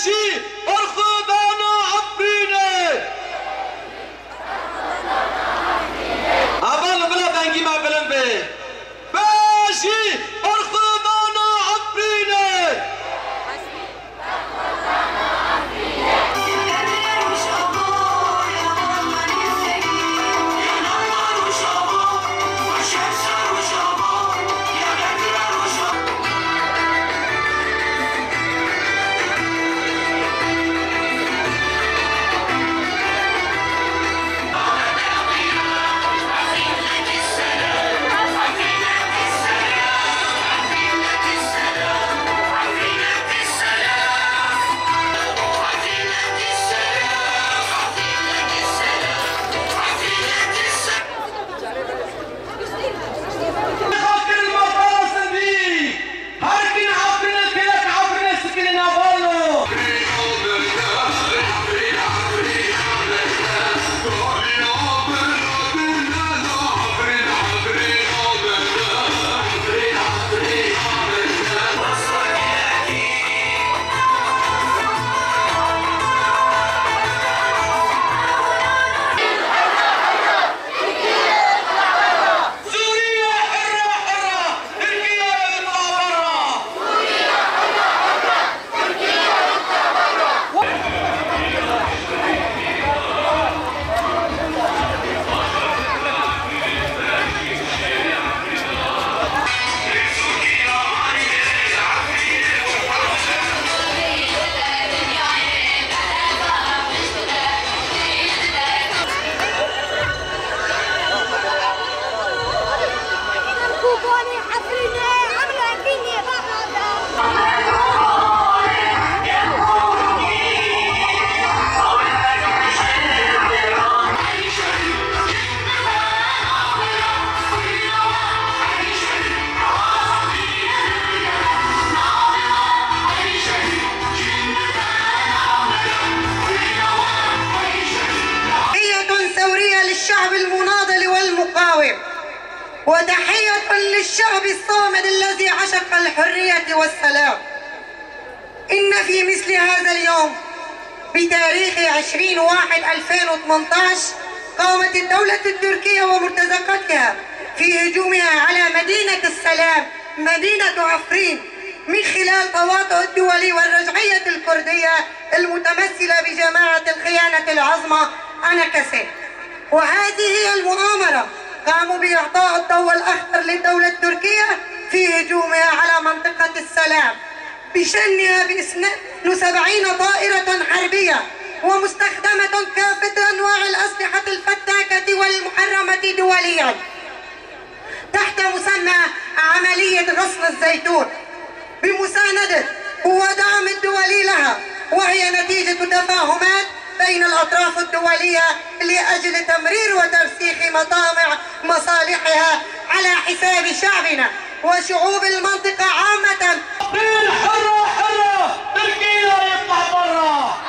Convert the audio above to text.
ماشي ارخض انا عفريني عبال بلا بنجي ما بلن به ماشي ارخض انا عفريني للشعب المناضل والمقاوم، وتحية للشعب الصامد الذي عشق الحرية والسلام. إن في مثل هذا اليوم بتاريخ 20/1/2018 قامت الدولة التركية ومرتزقتها في هجومها على مدينة السلام مدينة عفرين من خلال تواطؤ الدولي والرجعية الكردية المتمثلة بجماعة الخيانة العظمى أنكسي. وهذه هي المؤامرة قاموا بإعطاء الضوء الأخضر للدولة التركية في هجومها على منطقة السلام بشنها ب72 طائرة حربية ومستخدمة كافة أنواع الأسلحة الفتاكة والمحرمة دوليا تحت مسمى عملية غصن الزيتون بمساندة ودعم الدولي لها، وهي نتيجة تفاهمات بين الأطراف الدولية لأجل تمرير وترسيخ مطامع مصالحها على حساب شعبنا وشعوب المنطقة عامة. حرة حرة تركيا يطلع برا.